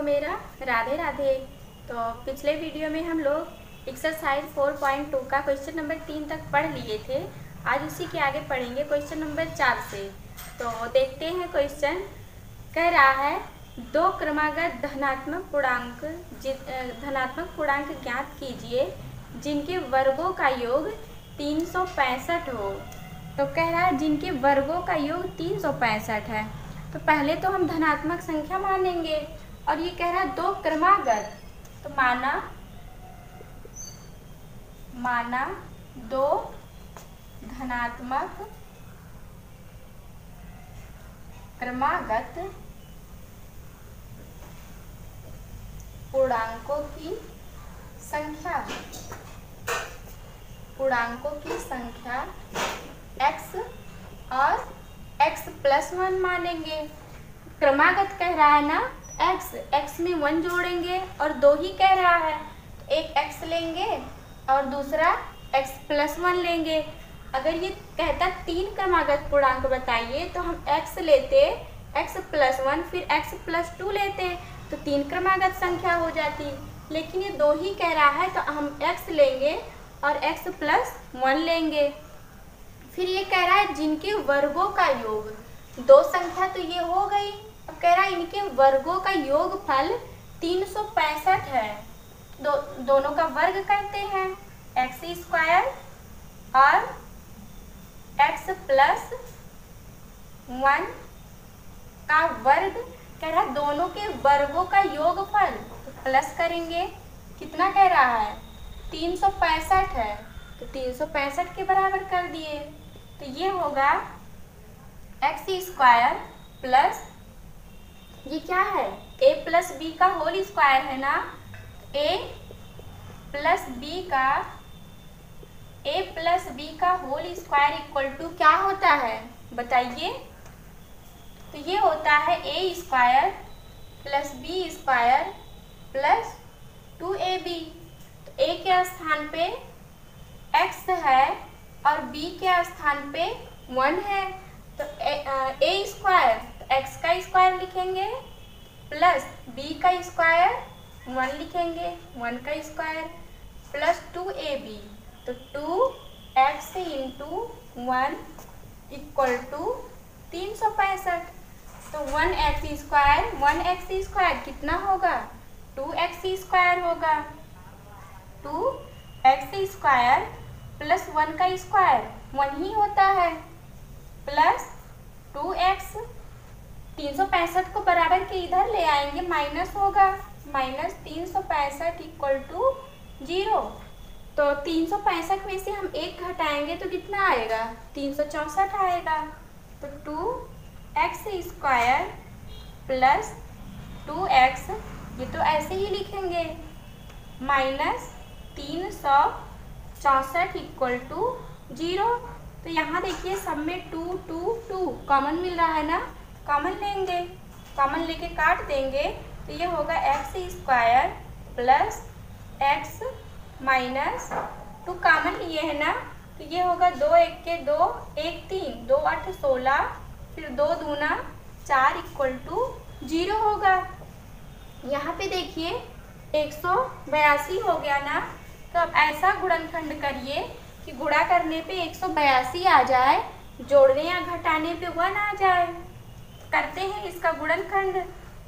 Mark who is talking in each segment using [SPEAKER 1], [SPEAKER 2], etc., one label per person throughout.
[SPEAKER 1] को मेरा राधे राधे। तो पिछले वीडियो में हम लोग एक्सरसाइज 4.2 का क्वेश्चन नंबर 3 तक पढ़ लिए थे। आज उसी के आगे पढ़ेंगे क्वेश्चन नंबर 4 से। तो देखते हैं क्वेश्चन। कह रहा है दो क्रमागत धनात्मक पूर्णांक ज्ञात कीजिए जिनके वर्गों का योग 365 हो। तो कह रहा है जिनके वर्गों का योग 365 है। तो पहले तो हम धनात्मक संख्या मानेंगे और ये कह रहा है दो क्रमागत, तो माना दो धनात्मक क्रमागत पूर्णांकों की संख्या x और x+1 मानेंगे। क्रमागत कह रहा है ना, x में 1 जोड़ेंगे और 2 ही कह रहा है, तो एक x लेंगे और दूसरा x+1 लेंगे। अगर ये कहता 3 क्रमागत पूर्णांक बताइए तो हम x लेते, x+1 फिर x+2 लेते तो 3 क्रमागत संख्या हो जाती। लेकिन ये 2 ही कह रहा है तो हम x लेंगे और x+1 लेंगे। फिर ये कह रहा है जिनके वर्गों का योग, दो संख्या तो ये हो गई। अब कह रहा है इनके वर्गों का योगफल 365 है। दोनों का वर्ग करते हैं, x² और x+1 का वर्ग। कह रहा है दोनों के वर्गों का योगफल, तो प्लस करेंगे, कितना कह रहा है 365 है, तो 365 के बराबर कर दिए। तो ये होगा x² प्लस, ये क्या है a+b का होल स्क्वायर है ना, a+b का होल स्क्वायर इक्वल टू क्या होता है बताइए। तो ये होता है a² + b² + 2ab। तो a के स्थान पे x है और b के स्थान पे 1 है, तो a² तो x का स्क्वायर लिखेंगे प्लस b का स्क्वायर 1 लिखेंगे, 1 का स्क्वायर प्लस 2ab, तो 2x × 1 इक्वल टू 365। तो 1x² कितना होगा 2x² होगा। 2x² प्लस 1 का स्क्वायर 1 ही होता है प्लस 2x। 365 को बराबर के इधर ले आएंगे, माइनस होगा, -365 इक्वल टू 0। तो 365 में से हम 1 घटाएंगे तो कितना आएगा 364 आएगा। तो 2x² प्लस 2x, ये तो ऐसे ही लिखेंगे, -364 इक्वल टू 0। तो यहाँ देखिए सब में 2 2 2 कॉमन मिल रहा है ना, कॉमन लेंगे, कॉमन लेके काट देंगे तो ये होगा x² plus x minus 2 common लिए है ना, तो ये होगा 2 1 के 2 1 3 2 8 16 फिर 2 दूना 4 इक्वल टू 0 होगा। यहाँ पे देखिए 182 हो गया ना, तो अब ऐसा गुणनखंड करिए कि गुणा करने पे 182 आ जाए, जोड़ने या घटाने पे 1 आ जाए। करते हैं इसका गुणनखंड,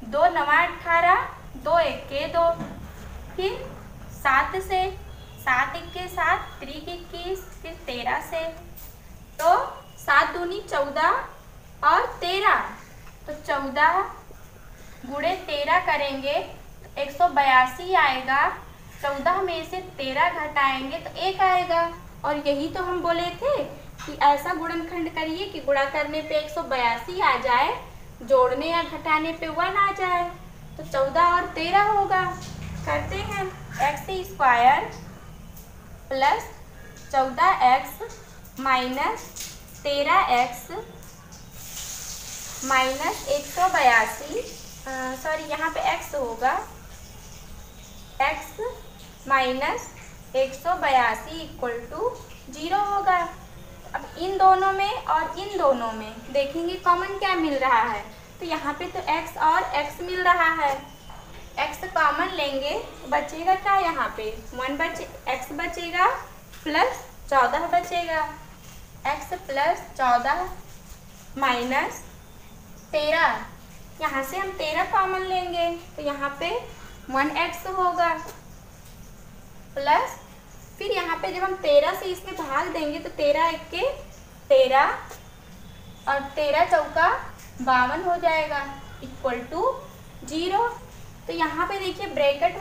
[SPEAKER 1] 2 9 18 2 1 के 2, फिर 7 से 7 1 के 7 3 21 फिर 13 से, तो 7 दूनी 14 और 13, तो 14 गुणे 13 करेंगे तो 182 आएगा। 14 में से 13 घटाएंगे तो 1 आएगा। और यही तो हम बोले थे कि ऐसा गुणनखंड करिए कि गुणा करने पे 182 आ जाए, जोड़ने या घटाने पे 1 आ जाए, तो 14 और 13 होगा। करते हैं x² plus 14x minus 13x minus 182, sorry यहाँ पे x होगा, x माइनस 182 इक्वल टू 0 होगा। अब इन दोनों में और इन दोनों में देखेंगे कॉमन क्या मिल रहा है, तो यहाँ पे तो x और x मिल रहा है, x कॉमन लेंगे तो बचेगा क्या यहाँ पे 1 बचे, x बचेगा प्लस 14 बचेगा, x प्लस 14 माइनस 13, यहाँ से हम 13 कॉमन लेंगे तो यहाँ पे 1x होगा प्लस, फिर यहाँ पे जब हम 13 से इसमें भाग देंगे तो 13 एक के 13 और 13 चौका 52 हो जाएगा इक्वल टू 0। तो यहाँ पे देखिए ब्रैकेट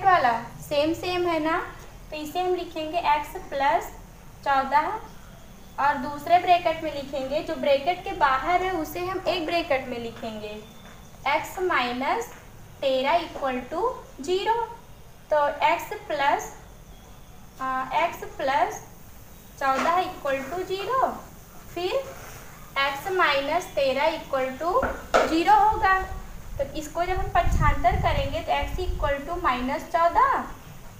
[SPEAKER 1] वाला सेम है ना, तो इसे हम लिखेंगे x प्लस 14 और दूसरे ब्रैकेट में लिखेंगे जो ब्रैकेट के बाहर है उसे हम एक ब्रैकेट में लिखेंगे x माइनस 13 इक्वल टू 0। तो x प्लस 14 इक्वल टू 0, फिर x माइनस 13 इक्वल टू 0 होगा। तो इसको जब हम पक्षांतर करेंगे तो x इक्वल टू -14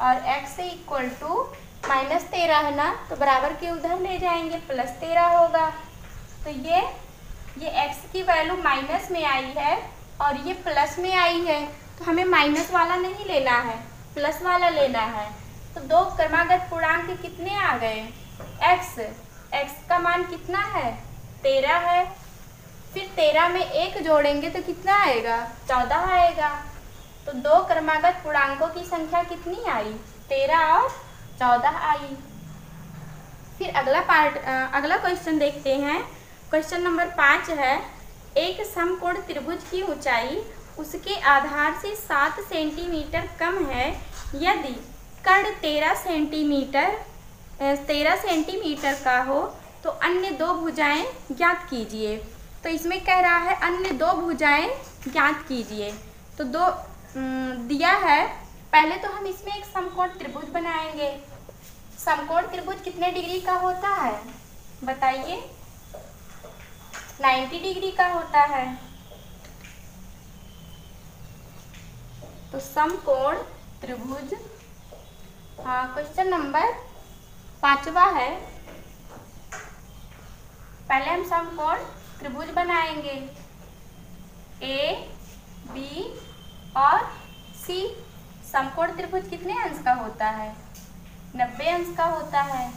[SPEAKER 1] और x इक्वल टू -13 है ना, तो बराबर के उधर ले जाएंगे +13 होगा। तो ये x की वैल्यू माइनस में आई है और ये प्लस में आई है, तो हमें माइनस वाला नहीं लेना है, प्लस वाला लेना है। तो दो क्रमागत पूर्णांक कितने आ गए, x का मान कितना है 13 है, फिर 13 में 1 जोड़ेंगे तो कितना आएगा 14 आएगा। तो दो क्रमागत पूर्णांकों की संख्या कितनी आई 13 और 14 आई। फिर अगला क्वेश्चन देखते हैं। क्वेश्चन नंबर 5 है, एक समकोण त्रिभुज की ऊंचाई उसके आधार से 7 सेंटीमीटर कम है, यदि कर्ण 13 सेंटीमीटर का हो तो अन्य दो भुजाएं ज्ञात कीजिए। तो इसमें कह रहा है अन्य दो भुजाएं ज्ञात कीजिए। तो दो दिया है, पहले तो हम इसमें एक समकोण त्रिभुज बनाएंगे। समकोण त्रिभुज कितने डिग्री का होता है बताइए, 90 डिग्री का होता है। तो समकोण त्रिभुज, क्वेश्चन नंबर 5वां है। पहले हम समकोण त्रिभुज बनाएंगे ए बी और सी। समकोण त्रिभुज कितने अंश का होता है 90 अंश का होता है।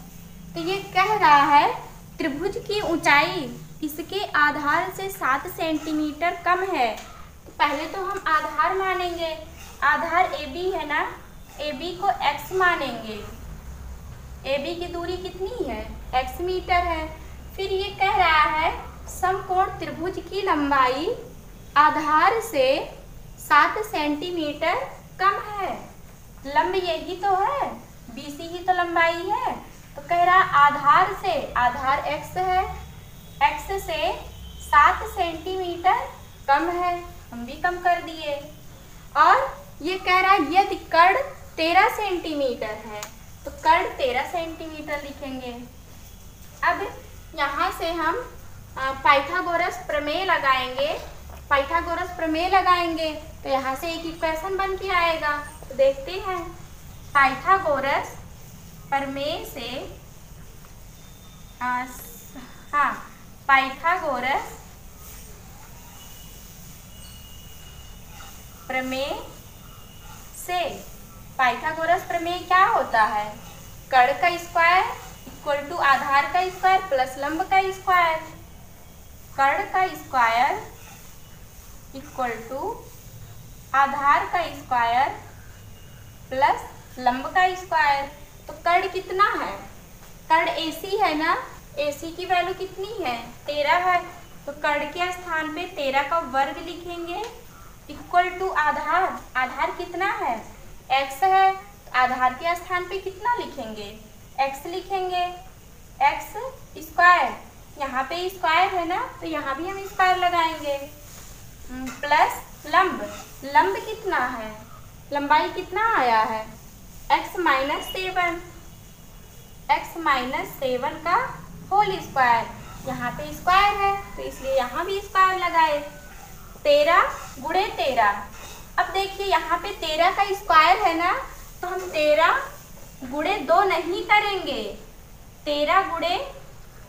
[SPEAKER 1] तो ये कह रहा है त्रिभुज की ऊंचाई इसके आधार से 7 सेंटीमीटर कम है। तो पहले तो हम आधार मानेंगे, आधार ए बी है ना, ए बी को x मानेंगे। ए बी की दूरी कितनी है x मीटर है। फिर ये कह रहा है समकोण त्रिभुज की लंबाई आधार से 7 सेंटीमीटर कम है। लंब यही तो है, BC ही तो लंबाई है। तो कह रहा आधार से, आधार x है, x से 7 सेंटीमीटर कम है, हम भी कम कर दिए। और ये कह रहा है यदि कर्ण 13 सेंटीमीटर है तो कर्ण 13 सेंटीमीटर लिखेंगे। अब यहाँ से हम पाइथागोरस प्रमेय लगाएंगे। पाइथागोरस प्रमेय लगाएंगे तो यहाँ से एक इक्वेशन बन के आएगा। तो देखते हैं पाइथागोरस प्रमेय से, पाइथागोरस प्रमेय से, पाइथागोरस प्रमेय क्या होता है, कर्ण का स्क्वायर इक्वल टू आधार का स्क्वायर प्लस लंब का स्क्वायर। कर्ण का स्क्वायर इक्वल टू आधार का स्क्वायर प्लस लंब का स्क्वायर। तो कर्ण कितना है, कर्ण AC है ना, AC की वैल्यू कितनी है 13 है। तो कर्ण के स्थान पे 13 का वर्ग लिखेंगे इक्वल टू आधार, आधार कितना है x है, तो आधार के स्थान पे कितना लिखेंगे x लिखेंगे, x स्क्वायर, यहाँ पे स्क्वायर है ना तो यहाँ भी हम स्क्वायर लगाएंगे, प्लस लंब, लंब कितना है, लंबाई कितना आया है x माइनस 7 का होल स्क्वायर, यहाँ पे स्क्वायर है तो इसलिए यहाँ भी स्क्वायर लगाए, 13 गुणे 13। अब देखिए यहाँ पे 13 का स्क्वायर है ना, तो हम 13 गुणे 2 नहीं करेंगे, 13 गुणे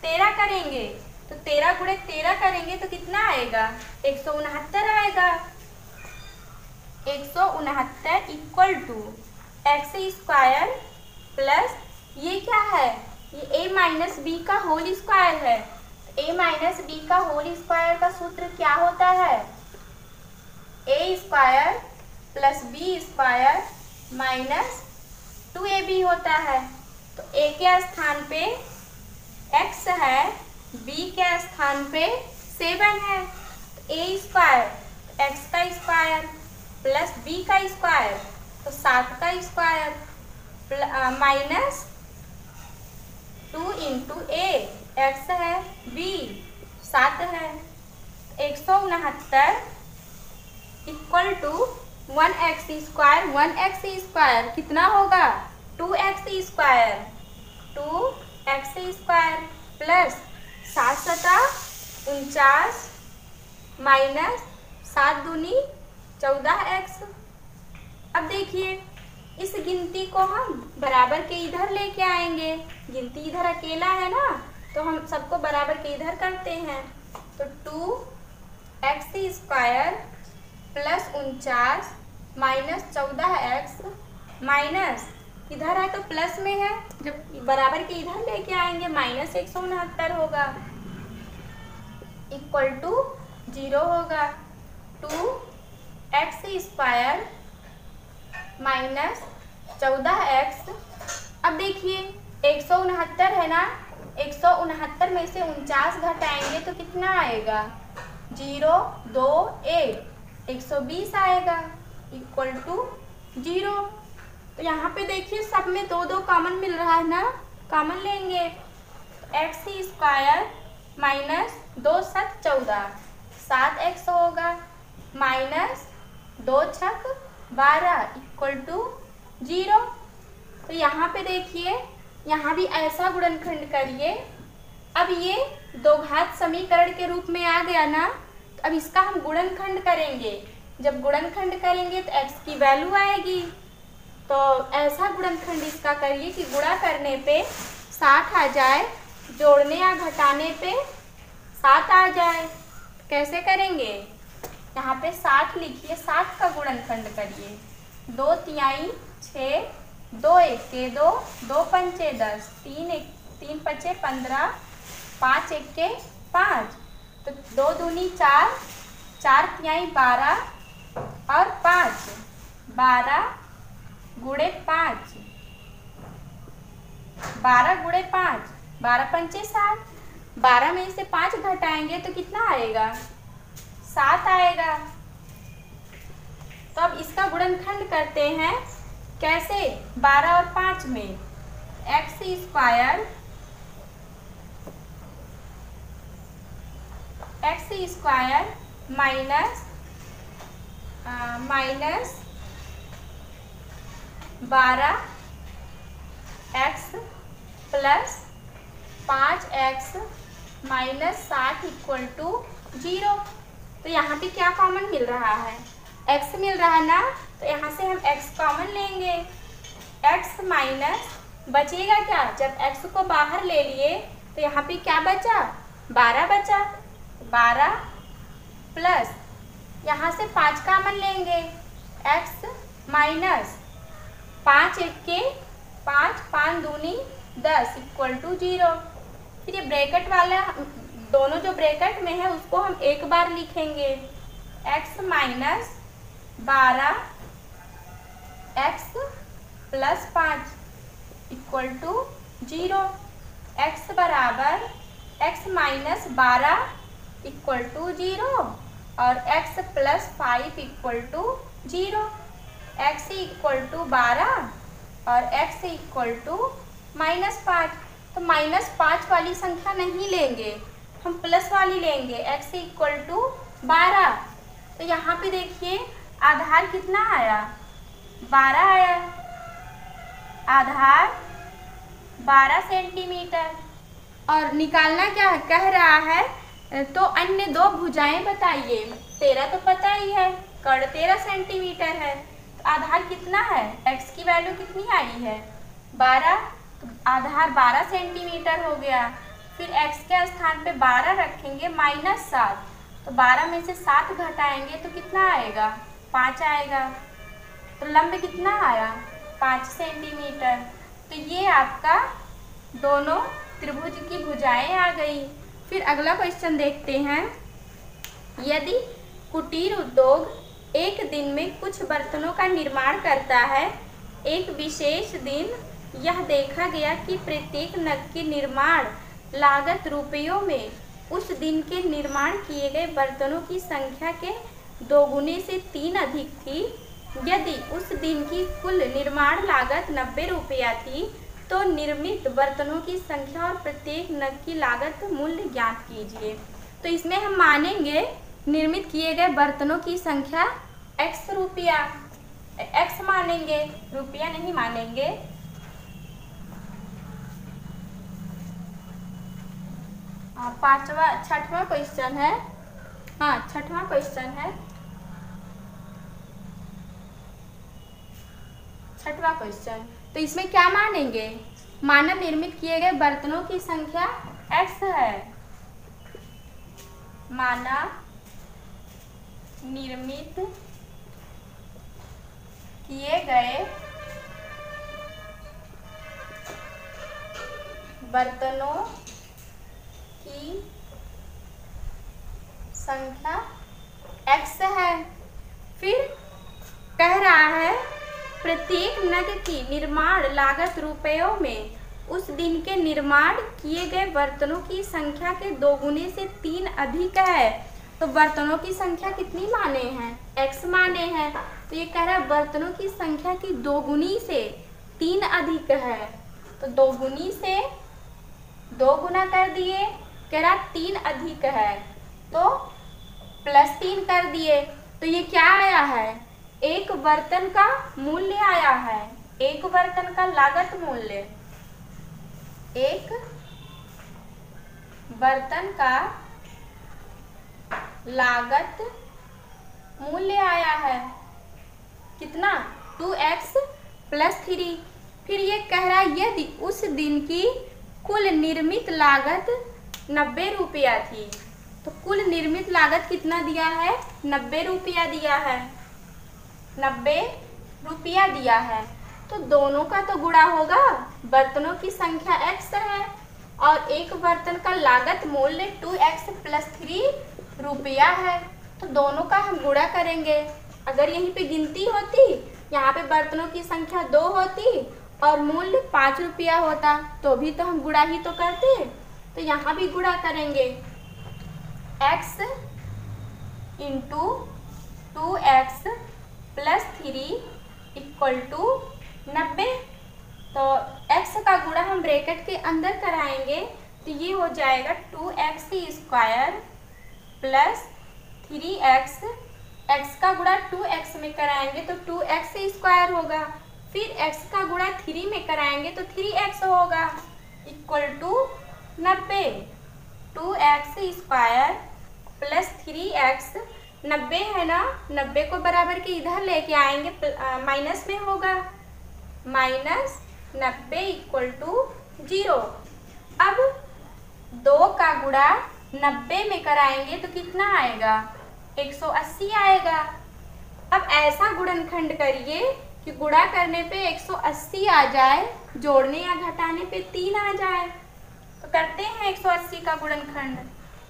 [SPEAKER 1] 13 करेंगे। तो 13 गुणे 13 करेंगे तो कितना आएगा 169 आएगा। 169 equal to x square plus ये क्या है, ये a माइनस बी का होल स्क्वायर है। a माइनस बी का होल स्क्वायर का सूत्र क्या होता है, a square plus b square minus 2ab होता है। तो a के स्थान पे x है, b के स्थान पे 7 है। तो a स्क्वायर x का स्क्वायर प्लस b का स्क्वायर तो 7 का square minus 2 into a, x है, b 7 है। 169 equal to 1x square, 1x square कितना होगा 2x square, 2x square plus 7 सता 49 माइनस 7 दूनी 14x। अब देखिए इस गिनती को हम बराबर के इधर लेके आएंगे, गिनती इधर अकेला है ना तो हम सबको बराबर के इधर करते हैं। तो 2x square plus 49 minus 14x minus इधर है तो प्लस में है, जब बराबर के इधर लेके आएंगे माइनस 169 होगा इक्वल टू 0 होगा। 2x square minus 14x। अब देखिए 169 है ना, 169 में से 49 घटाएंगे तो कितना आएगा 0 2 1 120 आएगा इक्वल टू 0। तो यहाँ पे देखिए सब में 2 2 कॉमन मिल रहा है ना, कॉमन लेंगे। x स्क्वायर माइनस 2 7 14 7x होगा माइनस 2 6 12 इक्वल टू 0। तो यहाँ पे देखिए यहाँ भी ऐसा गुणनखंड करिए। अब ये दो घात समीकरण के रूप में आ गया ना, तो अब इसका हम गुणनखंड करेंगे। जब गुणनखंड करेंगे तो x की वैल्यू आएगी। तो ऐसा गुणनखंड इसका करिए कि गुणा करने पे 60 आ जाए, जोड़ने या घटाने पे 7 आ जाए। कैसे करेंगे, यहाँ पे 60 लिखिए, 60 का गुणनखंड करिए। 2 तिहाई 6, 2 एके 2, 2 पंचे 10, 3 पचे 15, 5 एके 5, तो 2 दूनी 4, 4 तिहाई 12 और 5, 12 गुणे 5, 12 गुणे 5, 12 पंचे 60, 12 में से 5 घटाएंगे तो कितना आएगा 7 आएगा। तो अब इसका गुणनखंड करते हैं। कैसे, 12 और 5 में x square minus 12x plus 5x minus 60 equal to 0। तो यहाँ पे क्या कॉमन मिल रहा है, x मिल रहा है ना, तो यहाँ से हम x कॉमन लेंगे। x माइनस बचेगा क्या, जब x को बाहर ले लिए तो यहाँ पे क्या बचा 12 बचा, 12 प्लस यहाँ से 5 कॉमन लेंगे, x माइनस 5 एके 5, 5 दूनी 10 इक्वल टू 0। फिर ये ब्रैकेट वाला दोनों जो ब्रैकेट में है उसको हम एक बार लिखेंगे। x minus 12 x plus 5 equal to 0। x बराबर x माइनस 12 इक्वल टू 0 और x plus 5 equal to 0। x equal to 12 और x इक्वल टू माइनस 5। तो माइनस 5 वाली संख्या नहीं लेंगे, हम प्लस वाली लेंगे। x equal to 12। तो यहाँ पे देखिए आधार कितना आया 12 आया, आधार 12 सेंटीमीटर। और निकालना क्या है, कह रहा है तो अन्य दो भुजाएं बताइए। 13 तो पता ही है, कर्ण 13 सेंटीमीटर है, तो आधार कितना है, x की वैल्यू कितनी आई है 12, तो आधार 12 सेंटीमीटर हो गया। फिर x के स्थान पे 12 रखेंगे माइनस 7, तो 12 में से 7 घटाएंगे तो कितना आएगा 5 आएगा। तो लंब कितना आया? 5 सेंटीमीटर। तो ये आपका दोनों त्रिभुज की भुजाएं आ गई। फिर अगला क्वेश्चन देखते हैं। यदि कुटीर उद्योग एक दिन में कुछ बर्तनों का निर्माण करता है, एक विशेष दिन यह देखा गया कि प्रत्येक नग की निर्माण लागत रुपयों में उस दिन के निर्माण किए गए बर्तनों की संख्या के 2 गुने से 3 अधिक थी। यदि उस दिन की कुल निर्माण लागत 90 रुपया थी, तो निर्मित बर्तनों की संख्या और प्रत्येक नग की लागत मूल्य ज्ञात कीजिए। तो इसमें हम मानेंगे निर्मित किए गए बर्तनों की संख्या x रुपया, x मानेंगे, रुपया नहीं मानेंगे। छठवां क्वेश्चन है। हाँ, छठवां क्वेश्चन है। छठवां क्वेश्चन, तो इसमें क्या मानेंगे? मानव निर्मित किए गए बर्तनों की संख्या x है। मानव निर्मित किए गए बर्तनों की संख्या x है। फिर कह रहा है प्रत्येक नग की निर्माण लागत रुपयों में उस दिन के निर्माण किए गए बर्तनों की संख्या के 2 गुने से 3 अधिक है। तो बर्तनों की संख्या कितनी माने हैं? x माने हैं। तो ये कह रहा है बर्तनों की संख्या की 2 गुनी से 3 अधिक है। तो 2 गुनी से 2 गुना कर दिए, कह रहा 3 अधिक है तो +3 कर दिए। तो ये क्या आया है? एक बर्तन का मूल्य आया है। एक बर्तन का लागत मूल्य, एक बर्तन का लागत मूल्य आया है कितना? 2x + 3। फिर ये कह रहा है यदि उस दिन की कुल निर्मित लागत 90 रुपया थी, तो कुल निर्मित लागत कितना दिया है? 90 रुपया दिया है। 90 रुपया दिया है। तो दोनों का तो गुणा होगा। बर्तनों की संख्या x है और एक बर्तन का लागत मूल्य 2x + 3 रुपया है। तो दोनों का हम गुणा करेंगे। अगर यहीं पे गिनती होती, यहाँ पे बर्तनों की संख्या 2 होती और मूल्य 5 रुपया होता, तो भी तो हम गुणा ही तो करते। तो यहाँ भी गुणा करेंगे। x × 2x + 3 = 90। तो x का गुणा हम ब्रैकेट के अंदर कराएंगे, तो ये हो जाएगा 2x² + 3x। x का गुणा 2x में कराएंगे तो 2x² होगा। फिर x का गुणा 3 में कराएंगे तो 3x होगा, = 90। 2x² + 3x 90 है ना। 90 को बराबर के इधर लेके आएंगे, माइनस में होगा, -90 = 0। अब 2 का गुणा 90 में कराएंगे तो कितना आएगा? 180 आएगा। अब ऐसा गुणनखंड करिए कि गुणा करने पे 180 आ जाए, जोड़ने या घटाने पे 3 आ जाए। तो करते हैं 180 का गुणनखंड।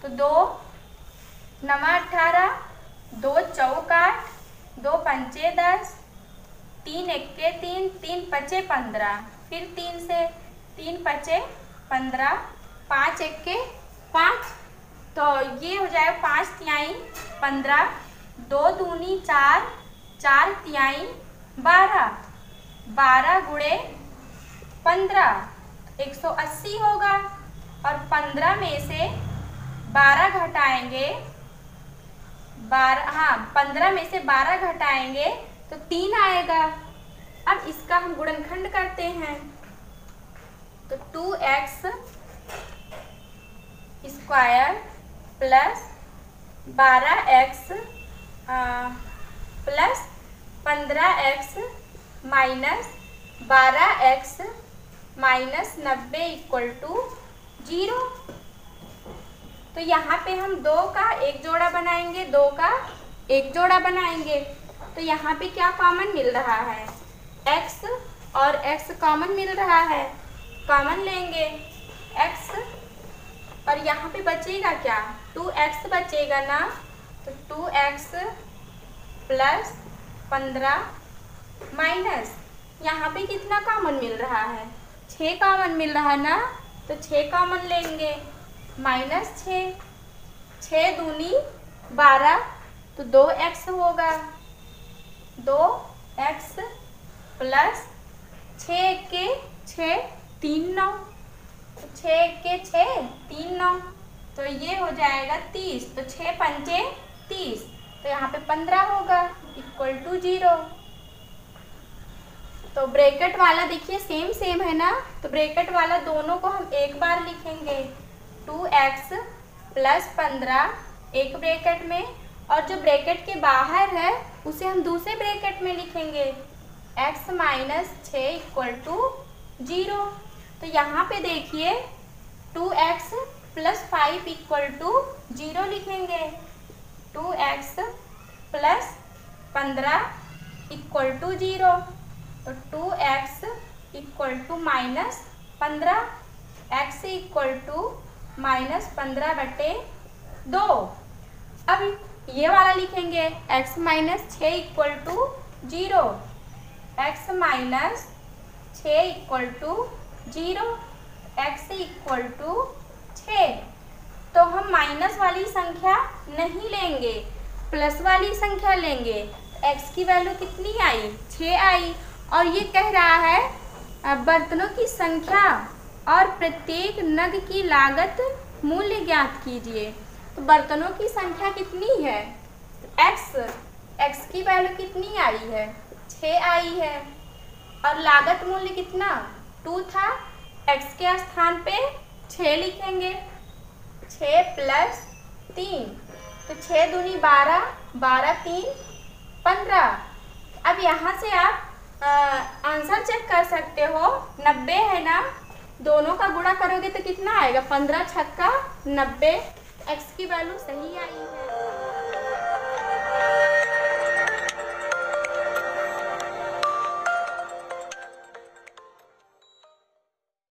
[SPEAKER 1] तो 2 × 9 = 18, 2 × 4 = 8, 2 × 5 = 10, 3 × 1 = 3, 3 × 5 = 15। फिर 3 से 3 × 5 = 15, 5 × 1 = 5। तो ये हो जाएगा 5 तिहाई 15, 2 दूनी 4, 4 तिहाई 12, 12 × 15 180 होगा। और 15 में से 12 घटाएंगे, 15 में से 12 घटाएंगे तो 3 आएगा। अब इसका हम गुणनखंड करते हैं। तो 2x² + 12x + 15x - 12x - 90 = 0। तो यहाँ पे हम 2 का एक जोड़ा बनाएंगे, 2 का एक जोड़ा बनाएंगे। तो यहाँ पे क्या कॉमन मिल रहा है, x और x कॉमन मिल रहा है, कॉमन लेंगे x और यहाँ पे बचेगा क्या, 2x बचेगा ना, तो 2x प्लस 15 माइनस यहाँ पे कितना कॉमन मिल रहा है, 6 कॉमन मिल रहा है ना, तो 6 कॉमन लेंगे माइनस 6 दूनी 12, तो 2x होगा, 2x प्लस 6 के 6 3 9, 6 के 6 3 9, तो ये हो जाएगा 30, तो 6 पंचे 30, तो यहाँ पे 15 होगा इक्वल टू 0। तो ब्रैकेट वाला देखिए सेम है ना, तो ब्रैकेट वाला दोनों को हम एक बार लिखेंगे, 2x प्लस 15 एक ब्रैकेट में, और जो ब्रैकेट के बाहर है उसे हम दूसरे ब्रैकेट में लिखेंगे, x माइनस 6 इक्वल टू 0। तो यहाँ पे देखिए 2x प्लस 5 इक्वल टू 0 लिखेंगे, 2x प्लस 15 इक्वल टू 0, तो 2x equal to minus 15, x equal to minus 15/2। अब ये वाला लिखेंगे, x minus 6 equal to 0, x minus 6 equal to 0, x equal to 6। तो हम माइनस वाली संख्या नहीं लेंगे, प्लस वाली संख्या लेंगे, x की वैल्यू कितनी आई, 6 आई, और ये कह रहा है बर्तनों की संख्या और प्रत्येक नग की लागत मूल्य ज्ञात कीजिए। तो बर्तनों की संख्या कितनी है, x की वैल्यू कितनी आई है, 6 आई है, और लागत मूल्य कितना 2 था, x के स्थान पे 6 लिखेंगे, 6 प्लस 3, तो 6 दूनी 12, 12 3 15। अब यहाँ से आप आंसर चेक कर सकते हो, 90 है ना, दोनों का गुणा करोगे तो कितना आएगा, 15 छक्का 90, x की वैल्यू सही आई है।